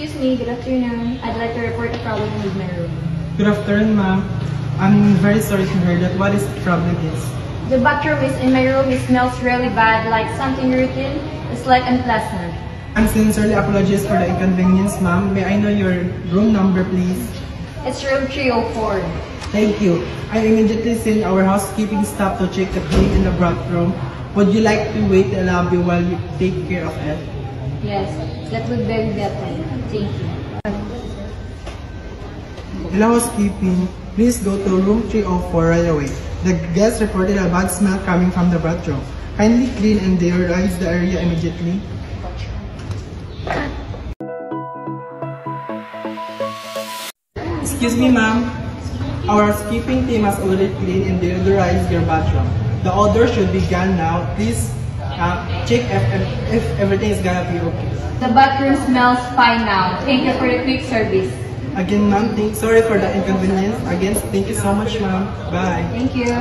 Excuse me, good afternoon. I'd like to report a problem with my room. Good afternoon, ma'am. I'm very sorry to hear that. What is the problem is? The bathroom is in my room. It smells really bad, like something routine. It's like unpleasant. I'm sincerely apologize for the inconvenience, ma'am. May I know your room number, please? It's room 304. Thank you. I immediately send our housekeeping staff to check the clean in the bathroom. Would you like to wait in the lobby while you take care of it? Yes, that would be better. Thank you. Hello, housekeeping. Please go to room 304 right away. The guest reported a bad smell coming from the bathroom. Kindly clean and deodorize the area immediately. Excuse me, ma'am. Our housekeeping team has already cleaned and deodorized your bathroom. The odor should be gone now. Please check if everything is gonna be okay. The bathroom smells fine now. Thank you for the quick service. Again, ma'am, sorry for the inconvenience. Again, thank you so much, ma'am. Bye. Thank you.